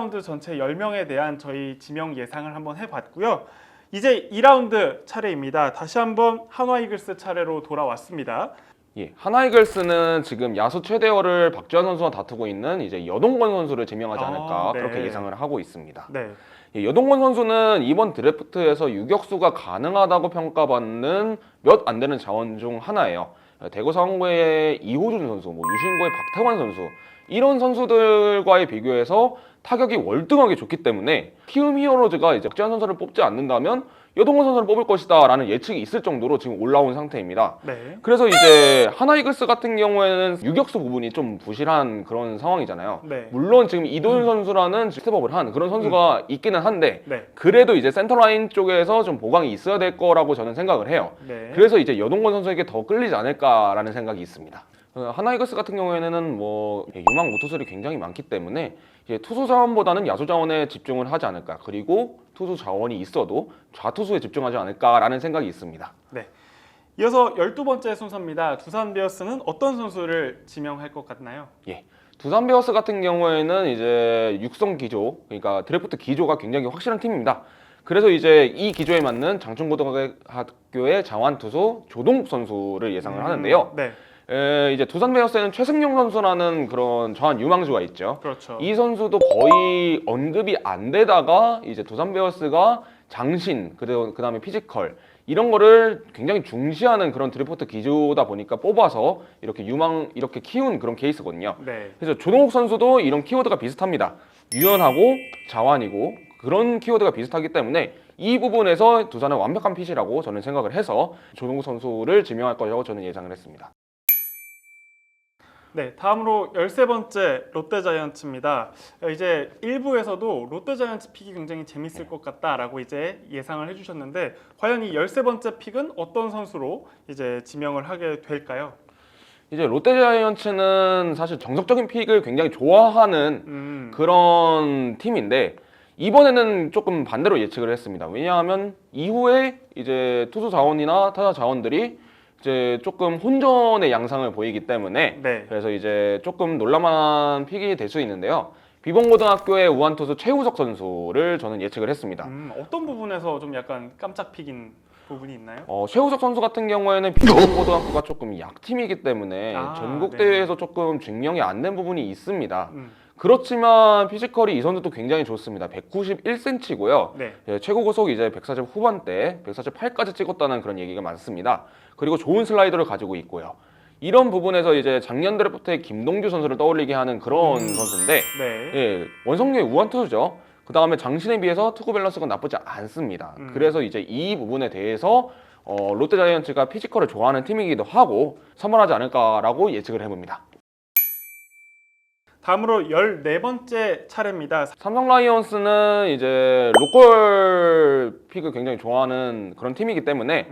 1라운드 전체 10명에 대한 저희 지명 예상을 한번 해봤고요. 이제 2라운드 차례입니다. 다시 한번 한화 이글스 차례로 돌아왔습니다. 예, 하나이글스는 지금 야수 최대어를 박주환 선수와 다투고 있는 이제 여동건 선수를 지명하지 않을까 네. 그렇게 예상을 하고 있습니다. 네. 예, 여동건 선수는 이번 드래프트에서 유격수가 가능하다고 평가받는 몇 안 되는 자원 중 하나예요. 대구 상고의 이호준 선수, 유신고의 박태환 선수 이런 선수들과의 비교해서 타격이 월등하게 좋기 때문에 키움 히어로즈가 이제 박주환 선수를 뽑지 않는다면 여동건 선수를 뽑을 것이다 라는 예측이 있을 정도로 지금 올라온 상태입니다. 네. 그래서 이제 하나이글스 같은 경우에는 유격수 부분이 좀 부실한 그런 상황이잖아요. 네. 물론 지금 이도윤 선수라는 스텝업을 한 그런 선수가 있기는 한데 네. 그래도 이제 센터라인 쪽에서 좀 보강이 있어야 될 거라고 저는 생각을 해요. 네. 그래서 이제 여동건 선수에게 더 끌리지 않을까라는 생각이 있습니다. 하나이글스 같은 경우에는 유망 우투수들이 굉장히 많기 때문에 이제 투수 자원보다는 야수 자원에 집중을 하지 않을까. 그리고 투수 자원이 있어도 좌투수에 집중하지 않을까라는 생각이 있습니다. 네. 이어서 12번째 순서입니다. 두산 베어스는 어떤 선수를 지명할 것 같나요? 예. 두산 베어스 같은 경우에는 이제 육성 기조, 그러니까 드래프트 기조가 굉장히 확실한 팀입니다. 그래서 이제 이 기조에 맞는 장충고등학교의 자완투수 조동욱 선수를 예상을 하는데요. 네. 이제 두산 베어스에는 최승용 선수라는 그런 좌완 유망주가 있죠. 그렇죠. 이 선수도 거의 언급이 안 되다가 이제 두산 베어스가 장신, 그다음에 피지컬 이런 거를 굉장히 중시하는 그런 드래프트 기조다 보니까 뽑아서 이렇게 키운 그런 케이스거든요. 네. 그래서 조동욱 선수도 이런 키워드가 비슷합니다. 유연하고 자완이고 그런 키워드가 비슷하기 때문에 이 부분에서 두산은 완벽한 핏이라고 저는 생각을 해서 조동욱 선수를 지명할 거라고 저는 예상을 했습니다. 네, 다음으로 13번째 롯데자이언츠입니다. 이제 1부에서도 롯데자이언츠 픽이 굉장히 재밌을 것 같다라고 이제 예상을 해주셨는데 과연 이 13번째 픽은 어떤 선수로 이제 지명을 하게 될까요? 이제 롯데자이언츠는 사실 정석적인 픽을 굉장히 좋아하는 그런 팀인데 이번에는 조금 반대로 예측을 했습니다. 왜냐하면 이후에 이제 투수 자원이나 타자 자원들이 이제 조금 혼전의 양상을 보이기 때문에 네. 그래서 이제 조금 놀랄만한 픽이 될 수 있는데요. 비봉고등학교의 우완투수 최우석 선수를 저는 예측을 했습니다. 어떤 부분에서 좀 약간 깜짝 픽인 부분이 있나요? 최우석 선수 같은 경우에는 비봉고등학교가 조금 약팀이기 때문에 전국 대회에서 조금 증명이 안 된 부분이 있습니다. 그렇지만 피지컬이 이 선수도 굉장히 좋습니다. 191cm고요. 네. 최고 구속 이제 140 후반대, 148까지 찍었다는 그런 얘기가 많습니다. 그리고 좋은 슬라이더를 가지고 있고요. 이런 부분에서 이제 작년 드래프트에 김동규 선수를 떠올리게 하는 그런 선수인데, 네. 예, 원성류의 우완투수죠. 그 다음에 장신에 비해서 투구 밸런스가 나쁘지 않습니다. 그래서 이제 이 부분에 대해서 롯데자이언츠가 피지컬을 좋아하는 팀이기도 하고 선발하지 않을까라고 예측을 해봅니다. 다음으로 14번째 차례입니다. 삼성 라이온스는 이제 로컬 픽을 굉장히 좋아하는 그런 팀이기 때문에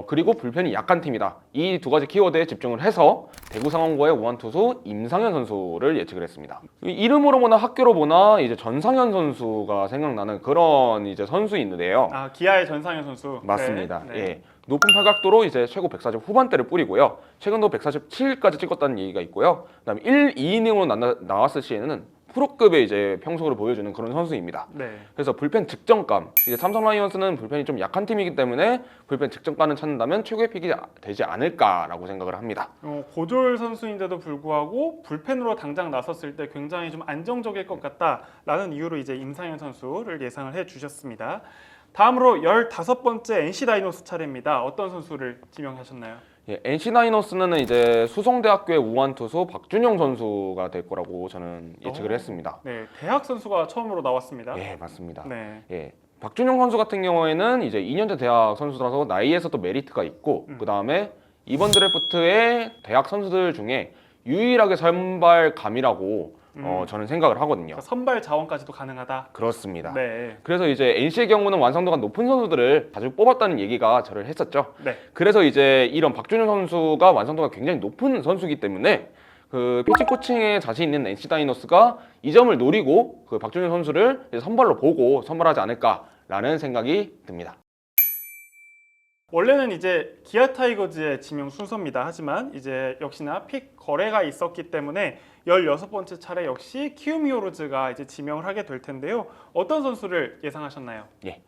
그리고 불펜이 약한 팀이다. 이 두 가지 키워드에 집중을 해서 대구 상원고의 우완투수 임상현 선수를 예측을 했습니다. 이름으로 보나 학교로 보나 이제 전상현 선수가 생각나는 그런 이제 선수인데요. 기아의 전상현 선수. 맞습니다. 네. 예. 높은 팔각도로 이제 최고 140 후반대를 뿌리고요. 최근도 147까지 찍었다는 얘기가 있고요. 그다음에 1, 2이닝으로 나왔을 시에는 프로급의 이제 평소를 보여주는 그런 선수입니다. 네. 그래서 불펜 득점감, 이제 삼성 라이온스는 불펜이 좀 약한 팀이기 때문에 불펜 득점감을 찾는다면 최고의 픽이 되지 않을까라고 생각을 합니다. 고졸 선수인데도 불구하고 불펜으로 당장 나섰을 때 굉장히 좀 안정적일 것 같다라는 이유로 이제 임상현 선수를 예상을 해주셨습니다. 다음으로 15번째 NC 다이노스 차례입니다. 어떤 선수를 지명하셨나요? 예, NC 다이노스는 이제 수성대학교의 우완투수 박준영 선수가 될 거라고 저는 예측을 했습니다. 네, 대학 선수가 처음으로 나왔습니다. 예, 맞습니다. 네. 예. 박준영 선수 같은 경우에는 이제 2년제 대학 선수라서 나이에서도 메리트가 있고 그 다음에 이번 드래프트의 대학 선수들 중에 유일하게 선발감이라고 저는 생각을 하거든요. 그러니까 선발 자원까지도 가능하다. 그렇습니다. 네. 그래서 이제 NC의 경우는 완성도가 높은 선수들을 자주 뽑았다는 얘기가 저를 했었죠. 네. 그래서 이제 이런 박준영 선수가 완성도가 굉장히 높은 선수이기 때문에 그 피칭 코칭에 자신 있는 NC 다이노스가 이 점을 노리고 그 박준영 선수를 선발로 보고 선발하지 않을까라는 생각이 듭니다. 원래는 이제 기아 타이거즈의 지명 순서입니다. 하지만 이제 역시나 픽 거래가 있었기 때문에 16번째 차례 역시 키움 히어로즈가 이제 지명을 하게 될 텐데요. 어떤 선수를 예상하셨나요? 예.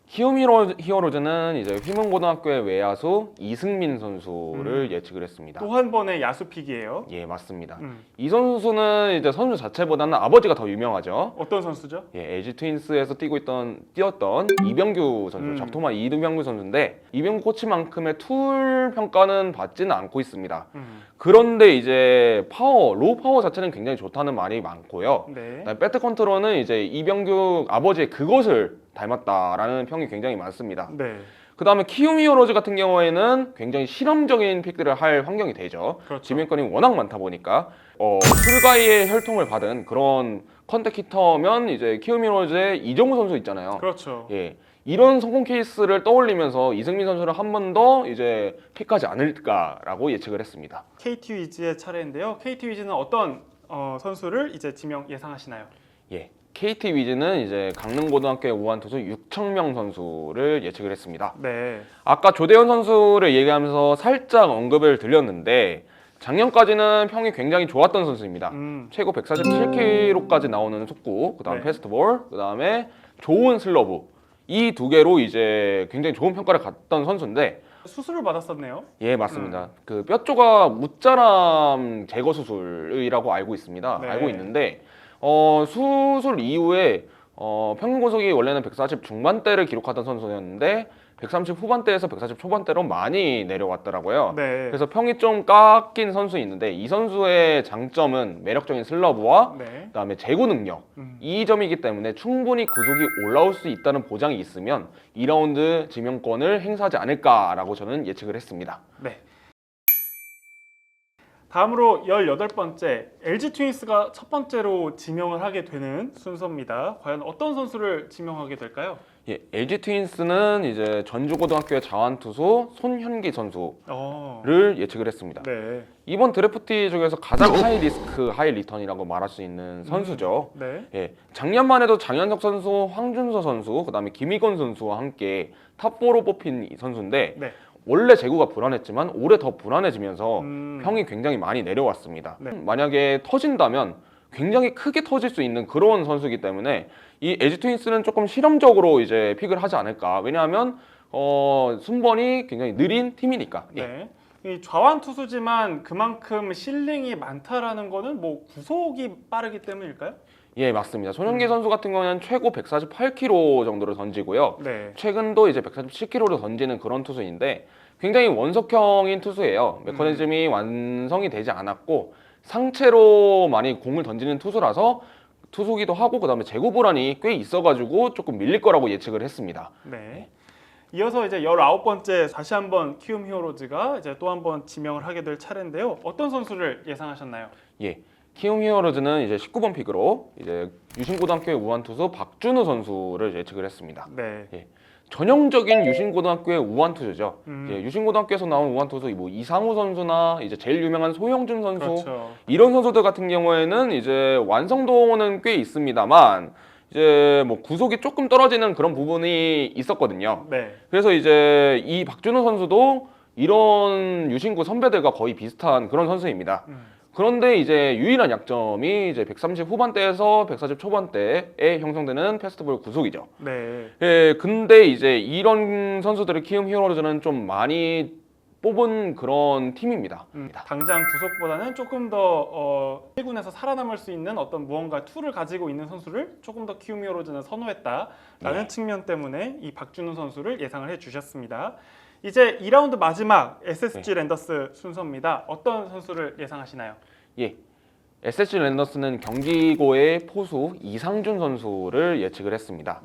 키움 히어로즈는 이제 휘문고등학교의 외야수 이승민 선수를 예측을 했습니다. 또 한 번의 야수 픽이에요. 예, 맞습니다. 음. 이 선수는 이제 선수 자체보다는 아버지가 더 유명하죠. 어떤 선수죠? 예, LG 트윈스에서 뛰었던 이병규 선수, 적토마 이병규 선수인데 이병규 코치만큼의 툴 평가는 받지는 않고 있습니다. 그런데 이제 로우 파워 자체는 굉장히 좋다는 말이 많고요. 네. 그다음에 배트 컨트롤은 이제 이병규 아버지의 그것을 닮았다라는 평이 굉장히 많습니다. 네. 그 다음에 키움 히어로즈 같은 경우에는 굉장히 실험적인 픽들을 할 환경이 되죠. 그렇죠. 지명권이 워낙 많다 보니까 출가의 혈통을 받은 그런 컨택 히터면 이제 키움 히어로즈의 이정우 선수 있잖아요. 그렇죠. 예, 이런 성공 케이스를 떠올리면서 이승민 선수를 한 번 더 이제 픽하지 않을까라고 예측을 했습니다. KT 위즈의 차례인데요. KT 위즈는 어떤 선수를 이제 지명 예상하시나요? 예, KT 위즈는 이제 강릉고등학교의 우완 투수 육청명 선수를 예측을 했습니다. 네. 아까 조대현 선수를 얘기하면서 살짝 언급을 드렸는데 작년까지는 평이 굉장히 좋았던 선수입니다. 최고 147km까지 나오는 속구, 그다음 네. 패스트볼, 그다음에 좋은 슬러브 이 두 개로 이제 굉장히 좋은 평가를 받던 선수인데 수술을 받았었네요. 예, 맞습니다. 그 뼈 조각 무자람 제거 수술이라고 알고 있습니다. 네. 알고 있는데 수술 이후에 평균 고속이 원래는 140 중반대를 기록하던 선수였는데 130 후반대에서 140 초반대로 많이 내려왔더라고요. 네. 그래서 평이 좀 깎인 선수 있는데 이 선수의 장점은 매력적인 슬러브와 네. 그다음에 제구 능력 이 점이기 때문에 충분히 구속이 올라올 수 있다는 보장이 있으면 2라운드 지명권을 행사하지 않을까라고 저는 예측을 했습니다. 네. 다음으로 18번째 LG 트윈스가 첫 번째로 지명을 하게 되는 순서입니다. 과연 어떤 선수를 지명하게 될까요? 예, LG 트윈스는 이제 전주고등학교의 자완투수 손현기 선수를 예측을 했습니다. 네. 이번 드래프트 중에서 가장 하이 리스크 하이 리턴이라고 말할 수 있는 선수죠. 네. 예, 작년만 해도 장현석 선수, 황준서 선수, 그다음에 김희건 선수와 함께 탑4로 뽑힌 이 선수인데 네. 원래 제구가 불안했지만 올해 더 불안해지면서 평이 굉장히 많이 내려왔습니다. 네. 만약에 터진다면 굉장히 크게 터질 수 있는 그런 선수이기 때문에 이 LG 트윈스는 조금 실험적으로 이제 픽을 하지 않을까. 왜냐하면 순번이 굉장히 느린 팀이니까. 예. 네. 이 좌완 투수지만 그만큼 실링이 많다라는 거는 뭐 구속이 빠르기 때문일까요? 예, 맞습니다. 손현기 선수 같은 경우는 최고 148km 정도를 던지고요. 네. 최근도 이제 147km로 던지는 그런 투수인데 굉장히 원석형인 투수예요. 메커니즘이 완성이 되지 않았고 상체로 많이 공을 던지는 투수라서 투수기도 하고 그다음에 제구 불안이 꽤 있어가지고 조금 밀릴 거라고 예측을 했습니다. 네. 이어서 이제 19번째 다시 한번 키움 히어로즈가 이제 또 한번 지명을 하게 될 차례인데요. 어떤 선수를 예상하셨나요? 예, 키움 히어로즈는 이제 19번 픽으로 이제 유신고등학교의 우완 투수 박준우 선수를 예측을 했습니다. 네. 예, 전형적인 유신고등학교의 우완 투수죠. 예, 유신고등학교에서 나온 우완 투수 뭐 이상우 선수나 이제 제일 유명한 소영준 선수 그렇죠. 이런 선수들 같은 경우에는 이제 완성도는 꽤 있습니다만 이제 뭐 구속이 조금 떨어지는 그런 부분이 있었거든요. 네. 그래서 이제 이 박준호 선수도 이런 유신구 선배들과 거의 비슷한 그런 선수입니다. 그런데 이제 유일한 약점이 이제 130 후반대에서 140 초반대에 형성되는 패스트볼 구속이죠. 네. 예, 근데 이제 이런 선수들을 키움 히어로즈는 좀 많이 뽑은 그런 팀입니다. 당장 구속보다는 조금 더 1군에서 살아남을 수 있는 어떤 무언가 툴을 가지고 있는 선수를 조금 더 키움 히어로즈는 선호했다라는 측면 때문에 이 박준우 선수를 예상을 해주셨습니다. 이제 2라운드 마지막 SSG 랜더스 순서입니다. 어떤 선수를 예상하시나요? 예, SSG 랜더스는 경기고의 포수 이상준 선수를 예측을 했습니다.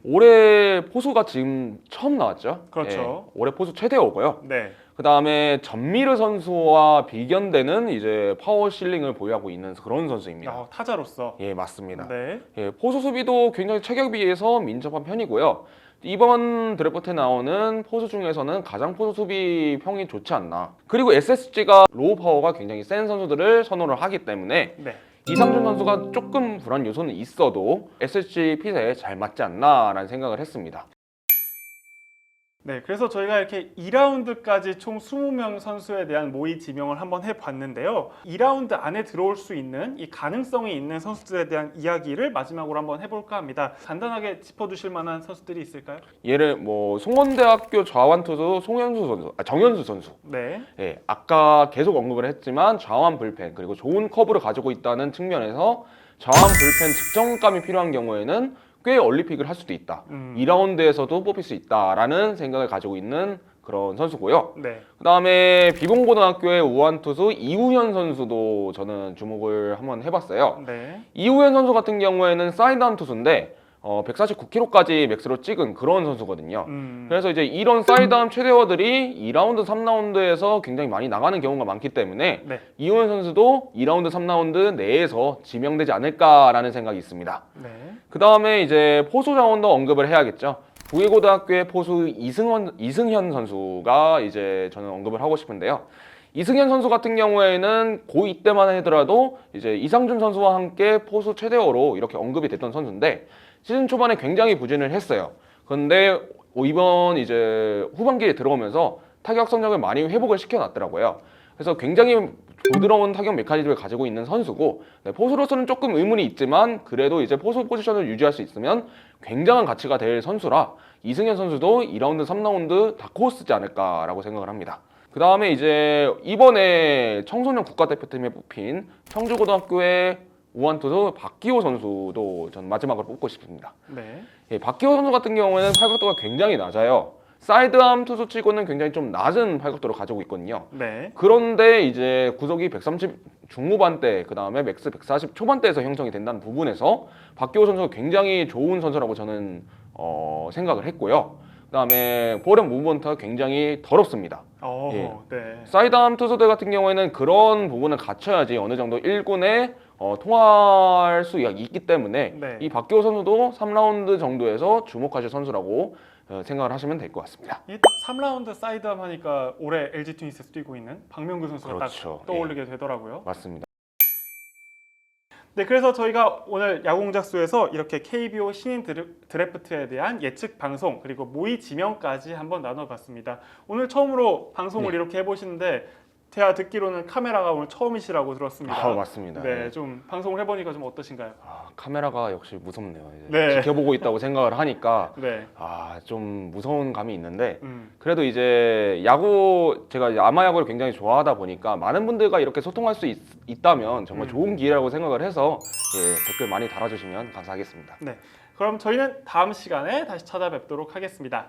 올해 포수가 지금 처음 나왔죠? 그렇죠. 예, 올해 포수 최대호고요. 네. 그 다음에 전미르 선수와 비견되는 이제 파워 실링을 보유하고 있는 그런 선수입니다. 타자로서. 예, 맞습니다. 네. 예, 포수 수비도 굉장히 체격에 비해서 민첩한 편이고요. 이번 드래프트에 나오는 포수 중에서는 가장 포수 수비 평이 좋지 않나. 그리고 SSG가 로우 파워가 굉장히 센 선수들을 선호를 하기 때문에 네. 이상준 선수가 조금 불안 요소는 있어도 SSG 핏에 잘 맞지 않나라는 생각을 했습니다. 네, 그래서 저희가 이렇게 2라운드까지 총 20명 선수에 대한 모의 지명을 한번 해봤는데요. 2라운드 안에 들어올 수 있는 이 가능성이 있는 선수들에 대한 이야기를 마지막으로 한번 해볼까 합니다. 간단하게 짚어주실 만한 선수들이 있을까요? 예를 뭐 송원대학교 좌완 투수 정현수 선수. 네, 예, 아까 계속 언급을 했지만 좌완 불펜 그리고 좋은 커브를 가지고 있다는 측면에서 좌완 불펜 득점감이 필요한 경우에는 꽤 얼리픽을 할 수도 있다. 2라운드에서도 뽑힐 수 있다라는 생각을 가지고 있는 그런 선수고요. 네, 그다음에 비공고등학교의 우완 투수 이우현 선수도 저는 주목을 한번 해봤어요. 네, 이우현 선수 같은 경우에는 사이드암 투수인데 149kg까지 맥스로 찍은 그런 선수거든요. 그래서 이제 이런 사이드암 최대어들이 2라운드, 3라운드에서 굉장히 많이 나가는 경우가 많기 때문에 네, 이우현 선수도 2라운드, 3라운드 내에서 지명되지 않을까라는 생각이 있습니다. 네, 그 다음에 이제 포수 자원도 언급을 해야겠죠. 부의고등학교의 포수 이승현 선수가 이제 저는 언급을 하고 싶은데요. 이승현 선수 같은 경우에는 고2 때만 하더라도 이제 이상준 선수와 함께 포수 최대어로 이렇게 언급이 됐던 선수인데 시즌 초반에 굉장히 부진을 했어요. 그런데 이번 이제 후반기에 들어오면서 타격 성적을 많이 회복을 시켜놨더라고요. 그래서 굉장히 부드러운 타격 메커니즘을 가지고 있는 선수고 네, 포수로서는 조금 의문이 있지만 그래도 이제 포수 포지션을 유지할 수 있으면 굉장한 가치가 될 선수라 이승현 선수도 2라운드, 3라운드 다크호스지 않을까라고 생각을 합니다. 그 다음에 이제 이번에 청소년 국가대표팀에 뽑힌 청주고등학교의 우완투수 박기호 선수도 전 마지막으로 뽑고 싶습니다. 네, 예, 박기호 선수 같은 경우에는 팔각도가 굉장히 낮아요. 사이드암 투수치고는 굉장히 좀 낮은 팔각도를 가지고 있거든요. 네, 그런데 이제 구속이 130 중후반대, 그 다음에 맥스 140 초반대에서 형성이 된다는 부분에서 박기호 선수가 굉장히 좋은 선수라고 저는 생각을 했고요. 그 다음에 볼앤 무브먼트가 굉장히 더럽습니다. 예. 네, 사이드암 투수들 같은 경우에는 그런 부분을 갖춰야지 어느 정도 1군에 통할 수 있기 때문에 네. 이 박기호 선수도 3라운드 정도에서 주목하실 선수라고 생각을 하시면 될 것 같습니다. 이게 딱 3라운드 사이드암 하니까 올해 LG 트윈스에서 뛰고 있는 박명근 선수가 그렇죠. 딱 떠올리게 되더라고요. 맞습니다. 네, 그래서 저희가 오늘 야구공작소에서 이렇게 KBO 신인 드래프트에 대한 예측 방송 그리고 모의 지명까지 한번 나눠봤습니다. 오늘 처음으로 방송을 네. 이렇게 해보시는데 제가 듣기로는 카메라가 오늘 처음이시라고 들었습니다. 맞습니다. 네, 좀 방송을 해보니까 좀 어떠신가요? 카메라가 역시 무섭네요. 이제 네. 지켜보고 있다고 생각을 하니까 네, 좀 무서운 감이 있는데 음, 그래도 이제 제가 이제 아마야구를 굉장히 좋아하다 보니까 많은 분들과 이렇게 소통할 수 있다면 정말 좋은 기회라고 생각을 해서 댓글 많이 달아주시면 감사하겠습니다. 네. 그럼 저희는 다음 시간에 다시 찾아뵙도록 하겠습니다.